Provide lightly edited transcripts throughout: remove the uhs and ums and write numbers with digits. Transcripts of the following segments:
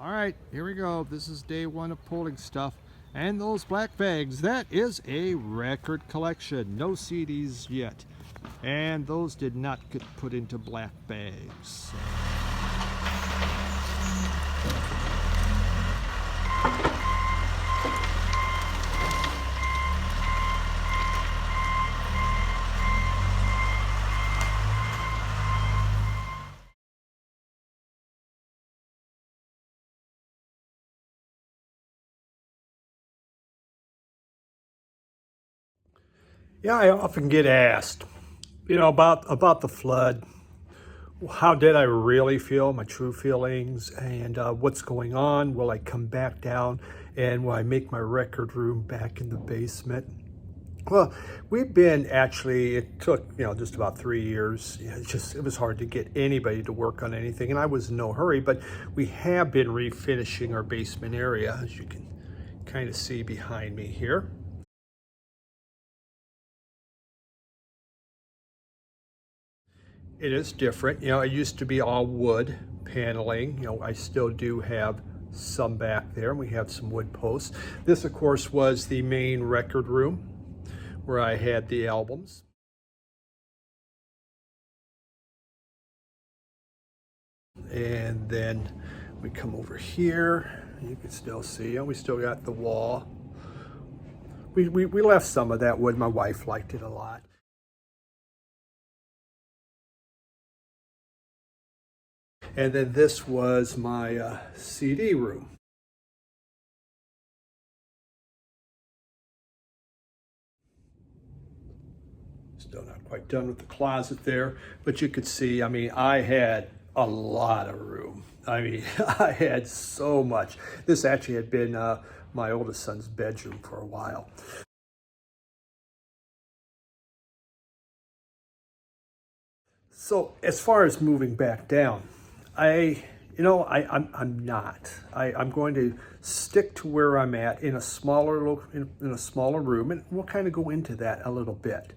All right, here we go. This is day one of pulling stuff. And those black bags, that is a record collection. No CDs yet. And those did not get put into black bags. Yeah, I often get asked, about the flood. How did I really feel, my true feelings, and what's going on? Will I come back down, and will I make my record room back in the basement? Well, we've been actually, it took, just about 3 years. It was hard to get anybody to work on anything, and I was in no hurry, but we have been refinishing our basement area, as you can kind of see behind me here. It is different. It used to be all wood paneling. I still do have some back there, and we have some wood posts. This, of course, was the main record room where I had the albums. And then we come over here. You can still see, we still got the wall. We left some of that wood. My wife liked it a lot. And then this was my CD room. Still not quite done with the closet there, but you could see, I had a lot of room. I had so much. This actually had been my oldest son's bedroom for a while. So as far as moving back down, I'm not. I'm going to stick to where I'm at in a smaller room, and we'll kind of go into that a little bit.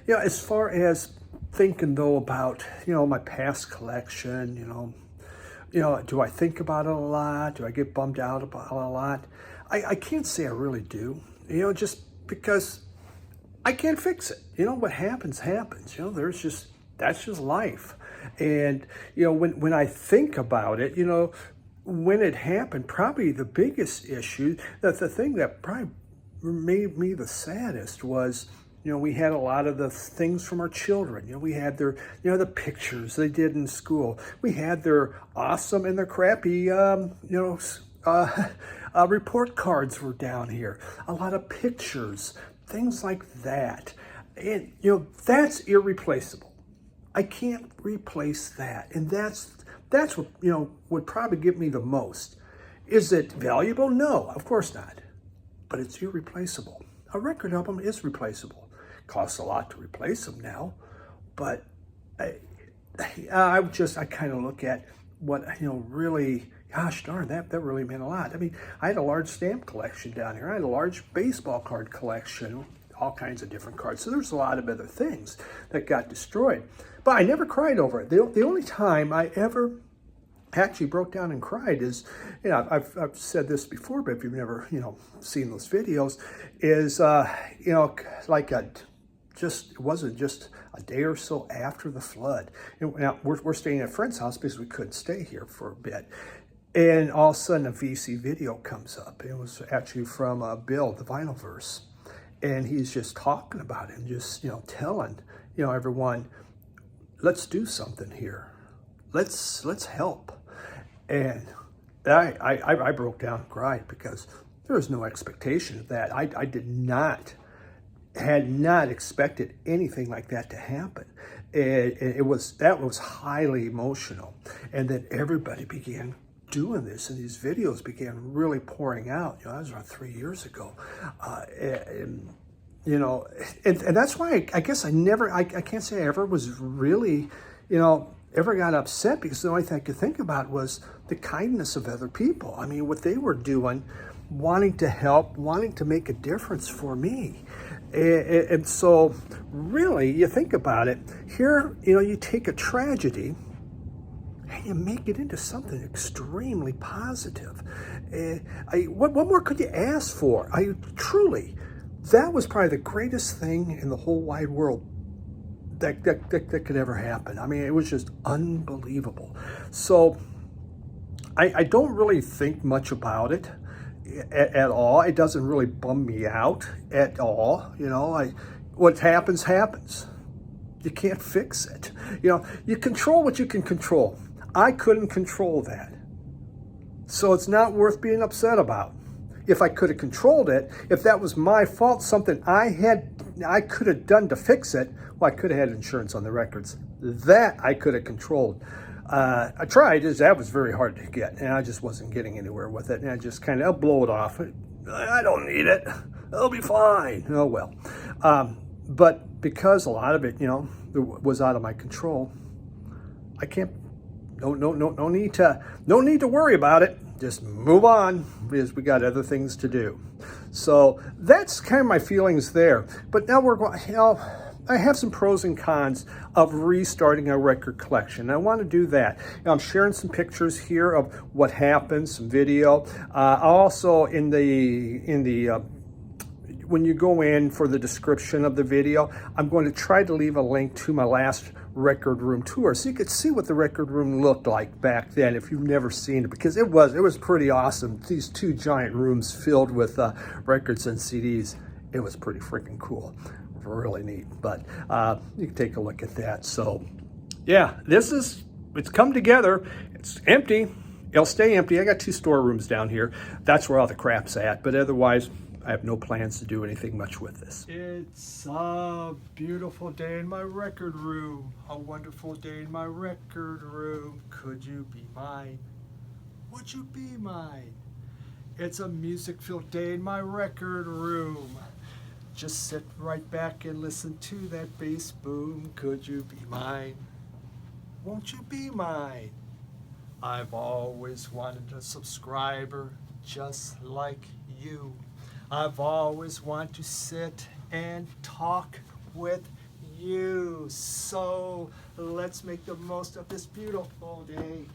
As far as thinking though about my past collection, do I think about it a lot? Do I get bummed out about it a lot? I can't say I really do. Just because I can't fix it. What happens. That's just life. And when I think about it, when it happened, probably the biggest issue, that the thing that probably made me the saddest was, we had a lot of the things from our children. We had their, the pictures they did in school. We had their awesome and their crappy, report cards were down here. A lot of pictures, things like that. And, that's irreplaceable. I can't replace that. And that's what, would probably give me the most. Is it valuable? No, of course not. But it's irreplaceable. A record album is replaceable. Costs a lot to replace them now, but I kind of look at what, really, gosh darn, that really meant a lot. I had a large stamp collection down here. I had a large baseball card collection, all kinds of different cards. So there's a lot of other things that got destroyed, but I never cried over it. The only time I ever actually broke down and cried is, I've said this before, but if you've never, seen those videos, is, it wasn't just a day or so after the flood. And now we're staying at a friend's house because we couldn't stay here for a bit. And all of a sudden a VC video comes up. It was actually from Bill, the Vinyl Verse. And he's just talking about it and just, telling, everyone, let's do something here. Let's help. And I broke down and cried because there was no expectation of that. I had not expected anything like that to happen. That was highly emotional. And then everybody began doing this, and these videos began really pouring out. That was around 3 years ago. And that's why I guess I can't say I ever was really, ever got upset, because the only thing I could think about was the kindness of other people. What they were doing, wanting to help, wanting to make a difference for me. And so really, you think about it, here, you take a tragedy hey, and make it into something extremely positive. What more could you ask for? Truly, that was probably the greatest thing in the whole wide world that could ever happen. I mean, it was just unbelievable. So I don't really think much about it at all. It doesn't really bum me out at all. What happens, happens. You can't fix it. You control what you can control. I couldn't control that. So it's not worth being upset about. If I could have controlled it, if that was my fault, something I could have done to fix it, well, I could have had insurance on the records. That I could have controlled. I tried, that was very hard to get, and I just wasn't getting anywhere with it, and I just I'll blow it off. I don't need it. It'll be fine. Oh, well. But because a lot of it, was out of my control, I can't, no need to worry about it. Just move on, because we got other things to do. So that's kind of my feelings there. But now we're going, I have some pros and cons of restarting a record collection. I want to do that. I'm sharing some pictures here of what happened, some video. Also in the when you go in for the description of the video, I'm going to try to leave a link to my last record room tour, so you could see what the record room looked like back then if you've never seen it, because it was pretty awesome. These two giant rooms filled with records and CDs. It was pretty freaking cool. Really neat. But you can take a look at that. So yeah, it's come together. It's empty. It'll stay empty. I got 2 storerooms down here. That's where all the crap's at. But otherwise, I have no plans to do anything much with this. It's a beautiful day in my record room. A wonderful day in my record room. Could you be mine? Would you be mine? It's a music-filled day in my record room. Just sit right back and listen to that bass boom. Could you be mine? Won't you be mine? I've always wanted a subscriber just like you. I've always wanted to sit and talk with you. So let's make the most of this beautiful day.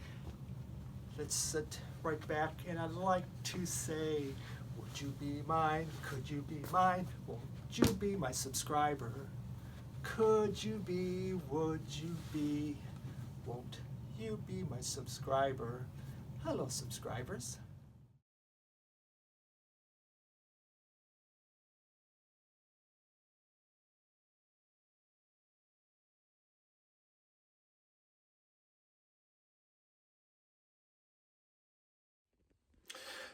Let's sit right back, and I'd like to say, would you be mine? Could you be mine? Won't you be my subscriber? Could you be? Would you be? Won't you be my subscriber? Hello, subscribers.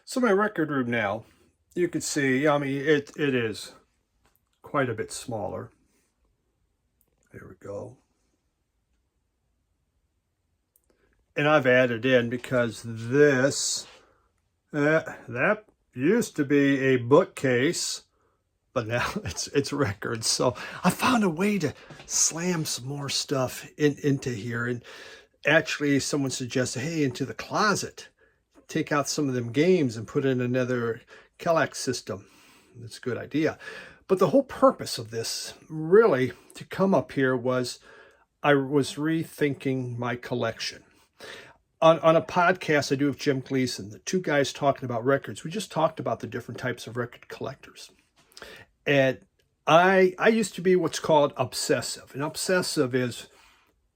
So my record room now, you can see, I mean, it is quite a bit smaller. There we go. And I've added in, because this, that used to be a bookcase, but now it's records. So I found a way to slam some more stuff into here. And actually someone suggested, hey, into the closet, take out some of them games and put in another Kellogg's system. That's a good idea. But the whole purpose of this, really, to come up here was, I was rethinking my collection. On a podcast I do with Jim Gleason, the 2 guys talking about records, we just talked about the different types of record collectors. And I used to be what's called obsessive. And obsessive is,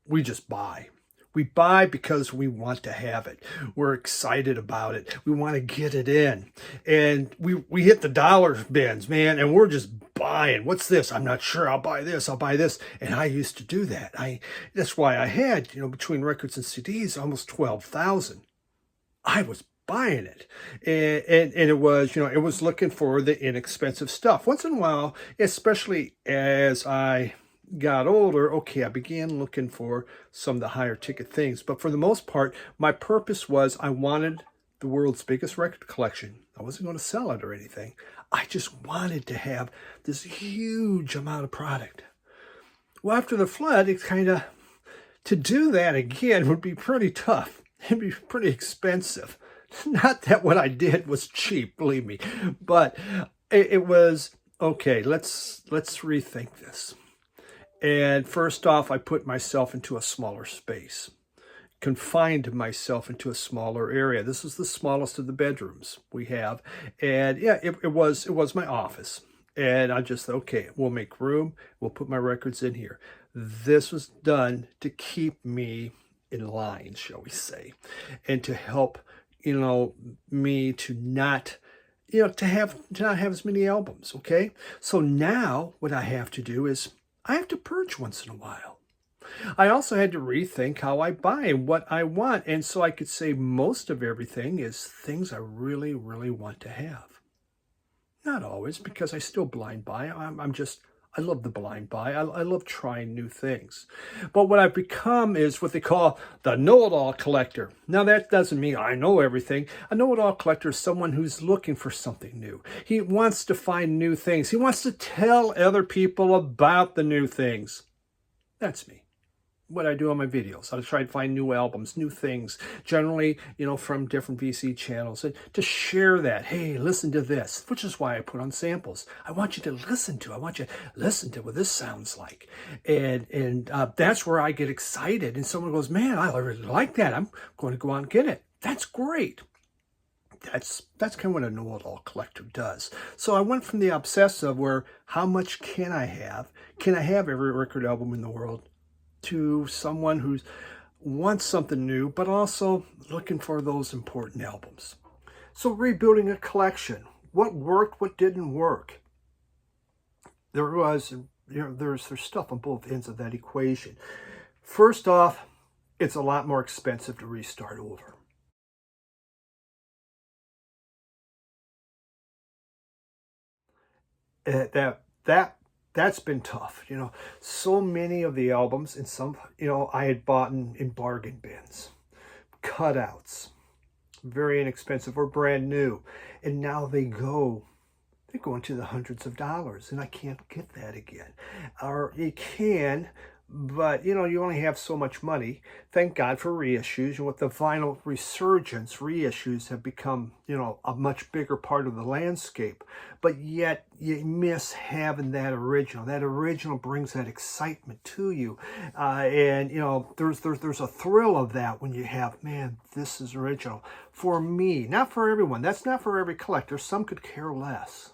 we just buy. We buy because we want to have it. We're excited about it. We want to get it in. And we hit the dollar bins, man, and we're just buying. What's this? I'm not sure. I'll buy this. I'll buy this. And I used to do that. That's why I had, between records and CDs, almost 12,000. I was buying it. And it was, it was looking for the inexpensive stuff. Once in a while, especially as I got older, okay, I began looking for some of the higher ticket things. But for the most part, my purpose was, I wanted the world's biggest record collection. I wasn't going to sell it or anything. I just wanted to have this huge amount of product. Well, after the flood, it's to do that again would be pretty tough. It'd be pretty expensive. Not that what I did was cheap, believe me, but it was, okay, let's rethink this. And first off, I put myself into a smaller space. confined myself into a smaller area. This is the smallest of the bedrooms we have. And yeah, it was my office. And I just thought, okay, we'll make room. We'll put my records in here. This was done to keep me in line, shall we say, and to help, me to not, to not have as many albums. Okay. So now what I have to do is I have to purge once in a while. I also had to rethink how I buy and what I want. And so I could say most of everything is things I really, really want to have. Not always, because I still blind buy. I love the blind buy. I love trying new things. But what I've become is what they call the know-it-all collector. Now, that doesn't mean I know everything. A know-it-all collector is someone who's looking for something new. He wants to find new things. He wants to tell other people about the new things. That's me. What I do on my videos. I try to find new albums, new things, generally, from different VC channels, and to share that. Hey, listen to this, which is why I put on samples. I want you to listen to. I want you to listen to what this sounds like, and that's where I get excited. And someone goes, "Man, I really like that. I'm going to go out and get it." That's great. That's kind of what a know-it-all collector does. So I went from the obsessive, where how much can I have? Can I have every record album in the world? To someone who wants something new, but also looking for those important albums. So rebuilding a collection. What worked, what didn't work? There's stuff on both ends of that equation. First off, it's a lot more expensive to restart over. That's been tough. So many of the albums, and some, I had bought in bargain bins, cutouts, very inexpensive or brand new. And now they're going to the hundreds of dollars, and I can't get that again. Or you can, but you only have so much money. Thank God for reissues. And with the vinyl resurgence, reissues have become, a much bigger part of the landscape. But yet you miss having that original. That original brings that excitement to you. And there's a thrill of that when you have, man, this is original. For me, not for everyone. That's not for every collector. Some could care less.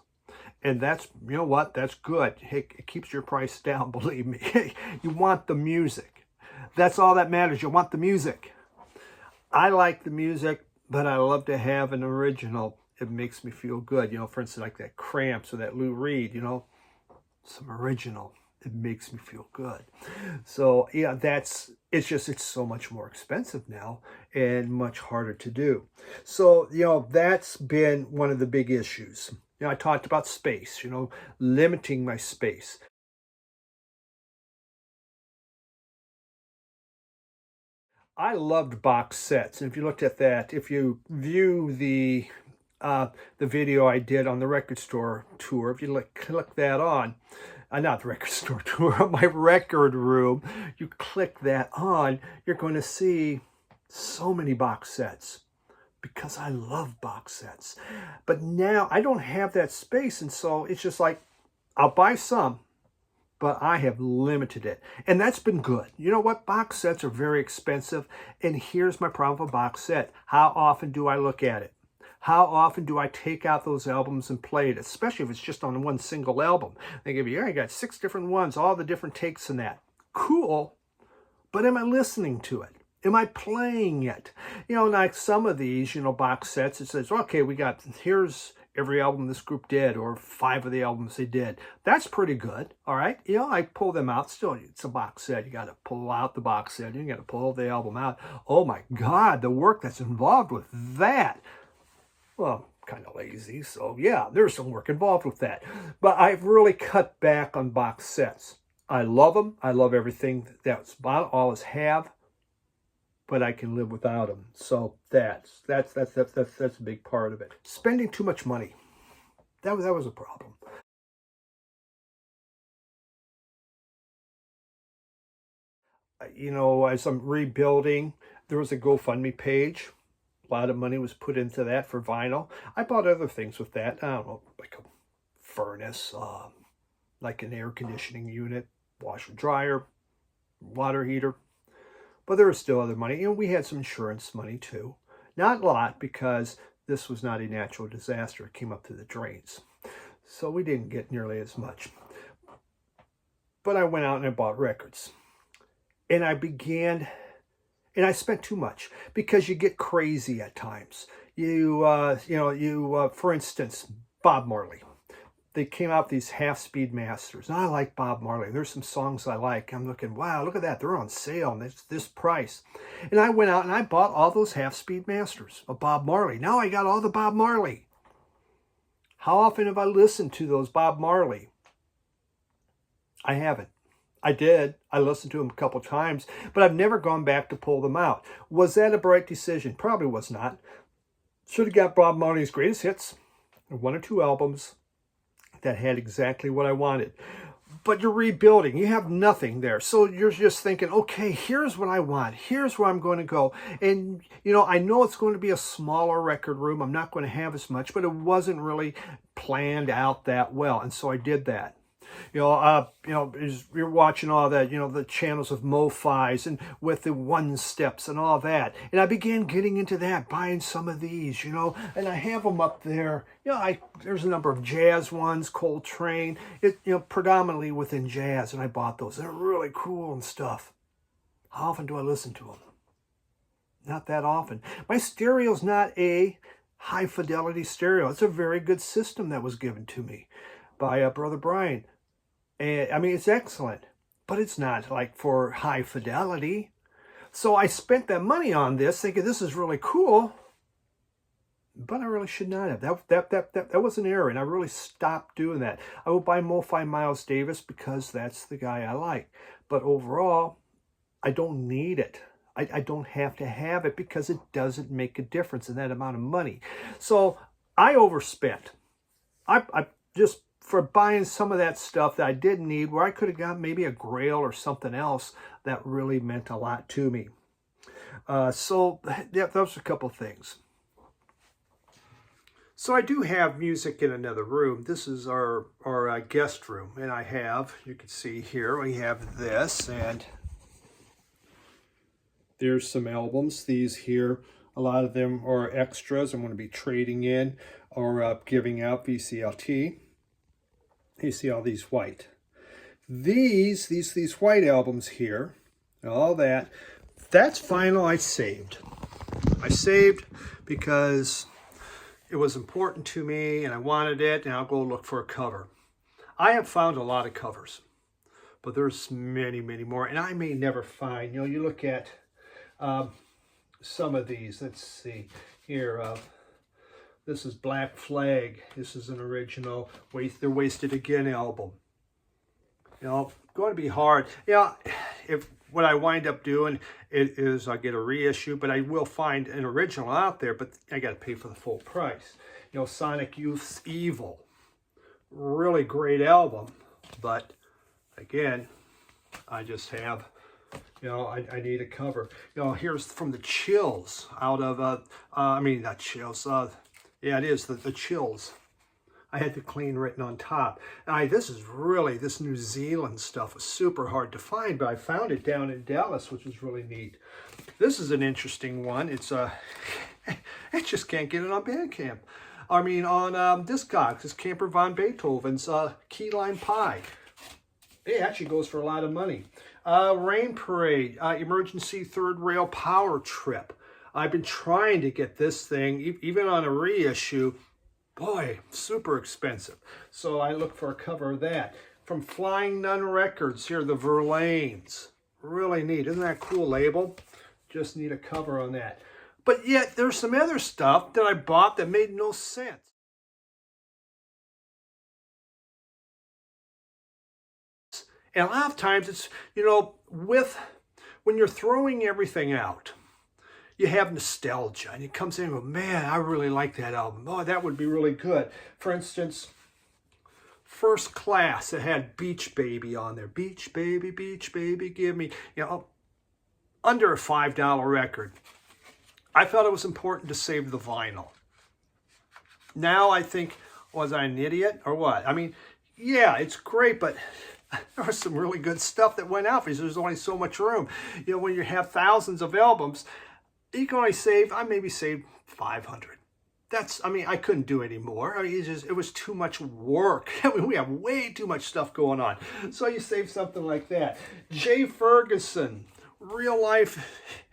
And that's, that's good. Hey, it keeps your price down, believe me. You want the music. That's all that matters. You want the music. I like the music, but I love to have an original. It makes me feel good. For instance, like that Cramps or that Lou Reed, some original. It makes me feel good. So, yeah, it's so much more expensive now and much harder to do. So, that's been one of the big issues. I talked about space, limiting my space. I loved box sets. And if you looked at that, if you view the video I did on the record store tour, if you click that on, not the record store tour, my record room, you click that on, you're going to see so many box sets. Because I love box sets. But now I don't have that space, and so it's just like, I'll buy some, but I have limited it. And that's been good. You know what? Box sets are very expensive, and here's my problem with a box set. How often do I look at it? How often do I take out those albums and play it, especially if it's just on one single album? They give you, I got 6 different ones, all the different takes in that. Cool, but am I listening to it? Am I playing it? Like some of these, box sets, it says, okay, here's every album this group did, or 5 of the albums they did. That's pretty good, all right? I pull them out. Still, it's a box set. You got to pull out the box set. You got to pull the album out. Oh, my God, the work that's involved with that. Well, kind of lazy, so yeah, there's some work involved with that. But I've really cut back on box sets. I love them. I love everything that's about always have. But I can live without them. So that's a big part of it. Spending too much money. That was a problem. As I'm rebuilding, there was a GoFundMe page. A lot of money was put into that for vinyl. I bought other things with that. I don't know, like a furnace, like an air conditioning unit, washer dryer, water heater. but there was still other money. And we had some insurance money too. Not a lot, because this was not a natural disaster. It came up through the drains. So we didn't get nearly as much. But I went out and I bought records. And I spent too much, because you get crazy at times. For instance, Bob Marley. They came out with these half-speed masters. And I like Bob Marley. There's some songs I like. I'm looking, wow, look at that. They're on sale and it's this price. And I went out and I bought all those half-speed masters of Bob Marley. Now I got all the Bob Marley. How often have I listened to those Bob Marley? I haven't. I did. I listened to them a couple times, but I've never gone back to pull them out. Was that a bright decision? Probably was not. Should have got Bob Marley's greatest hits, 1 or 2 albums that had exactly what I wanted. But you're rebuilding. You have nothing there. So you're just thinking, okay, here's what I want. Here's where I'm going to go. And, I know it's going to be a smaller record room. I'm not going to have as much, but it wasn't really planned out that well. And so I did that. You're watching all that, the channels of MoFis and with the one steps and all that. And I began getting into that, buying some of these, and I have them up there. There's a number of jazz ones, Coltrane, predominantly within jazz. And I bought those. They're really cool and stuff. How often do I listen to them? Not that often. My stereo's not a high fidelity stereo. It's a very good system that was given to me by Brother Brian. And it's excellent, but it's not like for high fidelity. So I spent that money on this thinking this is really cool, but I really should not have. That was an error, and I really stopped doing that. I will buy MoFi Miles Davis because that's the guy I like. But overall, I don't need it. I don't have to have it because it doesn't make a difference in that amount of money. So I overspent. I just for buying some of that stuff that I didn't need, where I could have got maybe a Grail or something else that really meant a lot to me. So those are a couple things. So I do have music in another room. This is our guest room, and I have, you can see here, we have this, and there's some albums. These here, a lot of them are extras I'm going to be trading in or giving out VCLT. You see all these white. These white albums here, all that's vinyl I saved. I saved because it was important to me and I wanted it, and I'll go look for a cover. I have found a lot of covers, but there's many, many more, and I may never find. You look at some of these. Let's see here. This is Black Flag. This is an original They're Wasted Again album. Going to be hard. If what I wind up doing is I get a reissue, but I will find an original out there, but I got to pay for the full price. Sonic Youth's Evil. Really great album, but again, I just have, I need a cover. Here's from the Chills out of, not Chills, yeah, it is, the Chills. I had the clean written on top. This New Zealand stuff was super hard to find, but I found it down in Dallas, which was really neat. This is an interesting one. It's I just can't get it on Bandcamp. On Discogs. It's Camper Von Beethoven's Key Lime Pie. It actually goes for a lot of money. Rain Parade, Emergency Third Rail Power Trip. I've been trying to get this thing, even on a reissue. Boy, super expensive. So I look for a cover of that. From Flying Nun Records, here, the Verlaines. Really neat. Isn't that a cool label? Just need a cover on that. But yet, there's some other stuff that I bought that made no sense. And a lot of times it's, when you're throwing everything out, you have nostalgia, and it comes in and goes, man, I really like that album. Oh, that would be really good. For instance, First Class, it had Beach Baby on there. Beach Baby, give me, under a $5 record. I felt it was important to save the vinyl. Now I think, was I an idiot or what? Yeah, it's great, but there was some really good stuff that went out because there's only so much room. You know, when you have thousands of albums, you can only save, I maybe saved 500. That's, I mean, I couldn't do any more. I mean, it was too much work. I mean, we have way too much stuff going on. So you save something like that. Jay Ferguson, Real Life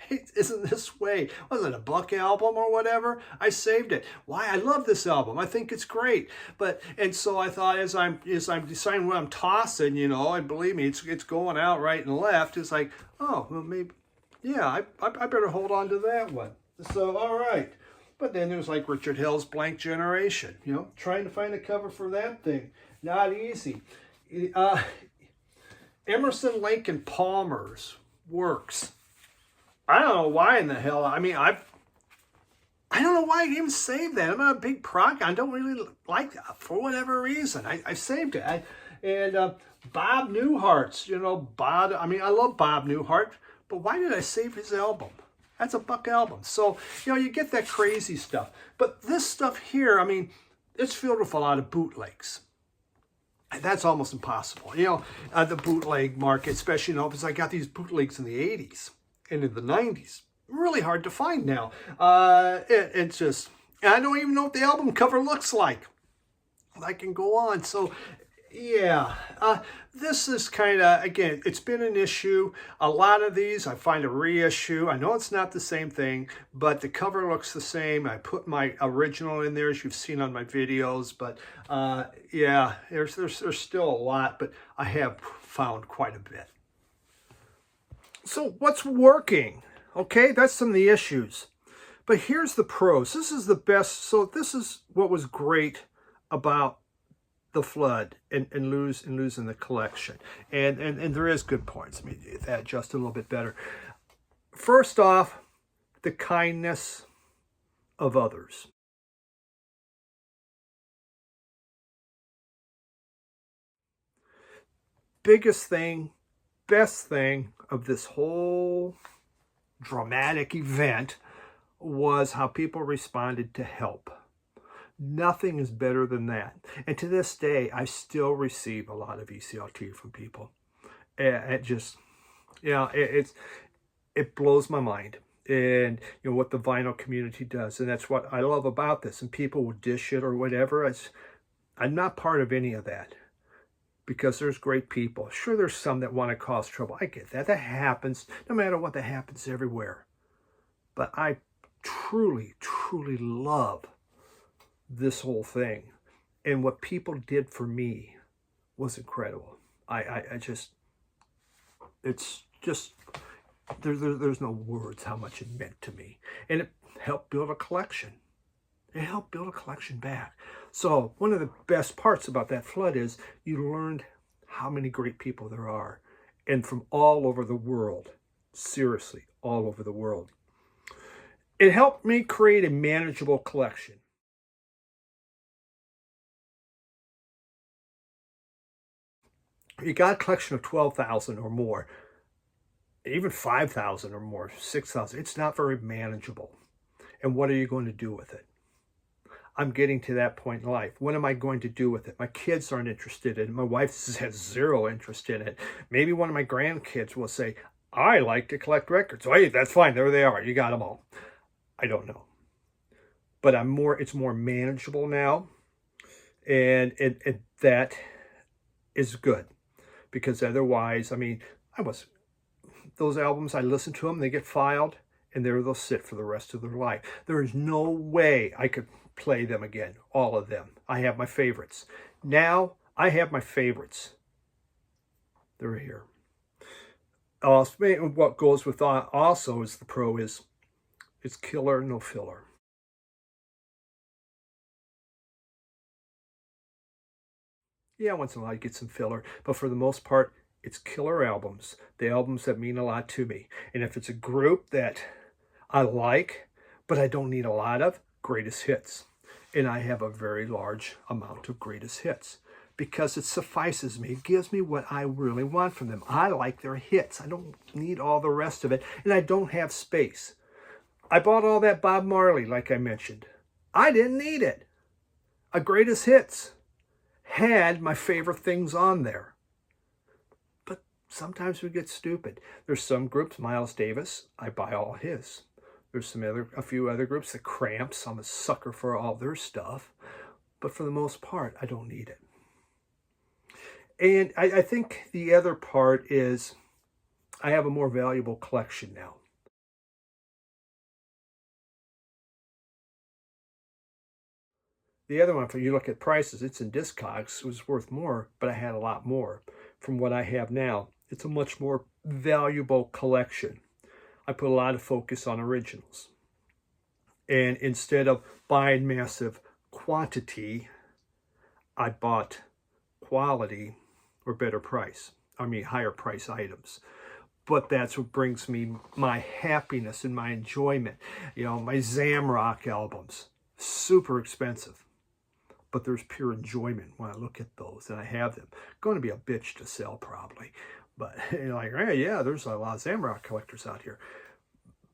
Isn't This Way. Was it a Buck album or whatever? I saved it. Why? I love this album. I think it's great. And so I thought as I'm deciding what I'm tossing, you know, and believe me, it's going out right and left. It's like, oh, well, maybe, yeah, I better hold on to that one. So, all right. But then there's like Richard Hill's Blank Generation, you know, trying to find a cover for that thing. Not easy. Emerson, Lake and Palmer's Works. I don't know why in the hell. I mean, I don't know why I even saved that. I'm not a big prog. I don't really like that for whatever reason. I saved it. Bob Newhart's, you know, I mean, I love Bob Newhart, but why did I save his album? That's a Buck album. So, you know, you get that crazy stuff. But this stuff here, I mean, it's filled with a lot of bootlegs. And that's almost impossible. You know, the bootleg market, especially, you know, because I got these bootlegs in the 80s and in the 90s. Really hard to find now. It's just, I don't even know what the album cover looks like. I can go on. So, yeah, this is kind of, again, it's been an issue. A lot of these, I find a reissue. I know it's not the same thing, but the cover looks the same. I put my original in there, as you've seen on my videos. But, yeah, there's still a lot, but I have found quite a bit. So what's working? Okay, that's some of the issues. But here's the pros. This is the best. So this is what was great about the flood and losing the collection. And there is good points. I mean, that just a little bit better. First off, the kindness of others. Biggest thing, best thing of this whole dramatic event was how people responded to help. Nothing is better than that. And to this day, I still receive a lot of ECLT from people. It just, you know, it blows my mind. And, you know, what the vinyl community does. And that's what I love about this. And people will dish it or whatever. I'm not part of any of that. Because there's great people. Sure, there's some that want to cause trouble. I get that. That happens. No matter what, that happens everywhere. But I truly, truly love this whole thing. And what people did for me was incredible. I just, it's just, there's no words how much it meant to me. And it helped build a collection. It helped build a collection back. So one of the best parts about that flood is you learned how many great people there are. And from all over the world. Seriously, all over the world. It helped me create a manageable collection. You got a collection of 12,000 or more, even 5,000 or more, 6,000. It's not very manageable. And what are you going to do with it? I'm getting to that point in life. What am I going to do with it? My kids aren't interested in it. My wife has zero interest in it. Maybe one of my grandkids will say, I like to collect records. Oh, hey, that's fine. There they are. You got them all. I don't know. But it's more manageable now. And that is good. Because otherwise, I mean, those albums, I listen to them, they get filed, and there they'll sit for the rest of their life. There is no way I could play them again, all of them. I have my favorites. Now, I have my favorites. They're here. What goes with also is the pro is, it's killer, no filler. Yeah, once in a while you get some filler, but for the most part, it's killer albums. The albums that mean a lot to me. And if it's a group that I like, but I don't need a lot of, greatest hits. And I have a very large amount of greatest hits because it suffices me. It gives me what I really want from them. I like their hits. I don't need all the rest of it. And I don't have space. I bought all that Bob Marley, like I mentioned. I didn't need it. A greatest hits had my favorite things on there. Sometimes we get stupid. There's some groups, Miles Davis, I buy all his. There's a few other groups, the Cramps, I'm a sucker for all their stuff. But for the most part, I don't need it. And I think the other part is I have a more valuable collection now. The other one, if you look at prices, it's in Discogs. It was worth more, but I had a lot more from what I have now. It's a much more valuable collection. I put a lot of focus on originals. And instead of buying massive quantity, I bought quality or better price. I mean, higher price items. But that's what brings me my happiness and my enjoyment. You know, my Zamrock albums, super expensive. But there's pure enjoyment when I look at those and I have them. Going to be a bitch to sell probably. But you're like, hey, yeah, there's a lot of Zamrock collectors out here.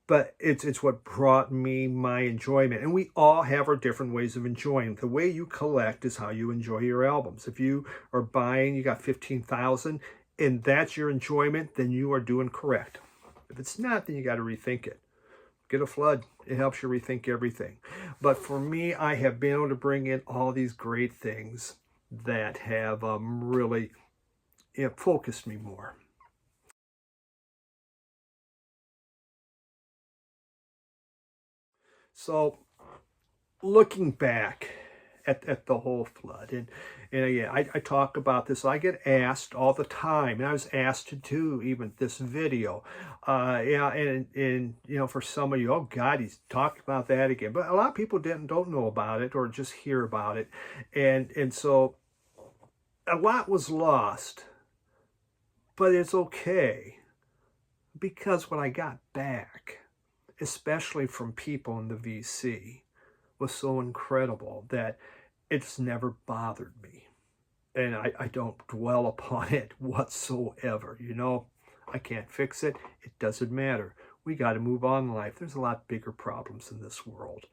But it's what brought me my enjoyment. And we all have our different ways of enjoying. The way you collect is how you enjoy your albums. If you are buying, you got 15,000, and that's your enjoyment, then you are doing correct. If it's not, then you got to rethink it. Get a flood. It helps you rethink everything. But for me, I have been able to bring in all these great things that have really focused me more. So looking back at the whole flood, and again, I talk about this. I get asked all the time, and I was asked to do even this video. Yeah, and you know, for some of you, oh God, he's talking about that again. But a lot of people don't know about it or just hear about it, and so a lot was lost, but it's okay because what I got back, especially from people in the VC, was so incredible that it's never bothered me. And I don't dwell upon it whatsoever. You know, I can't fix it. It doesn't matter. We got to move on in life. There's a lot bigger problems in this world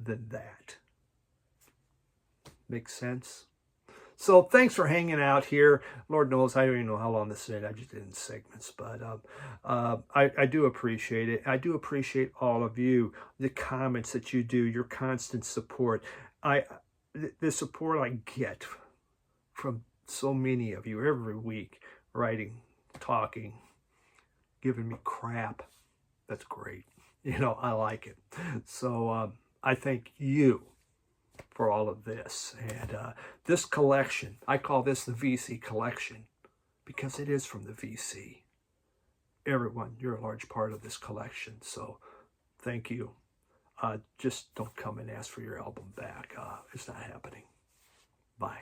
than that. Makes sense? So thanks for hanging out here. Lord knows I don't even know how long this is. I just did it in segments, but I do appreciate it. I do appreciate all of you, the comments that you do, your constant support. The support I get from so many of you every week, writing, talking, giving me crap. That's great. You know, I like it. So I thank you for all of this. And this collection, I call this the VC collection because it is from the VC. Everyone, you're a large part of this collection. So thank you. Just don't come and ask for your album back. It's not happening. Bye.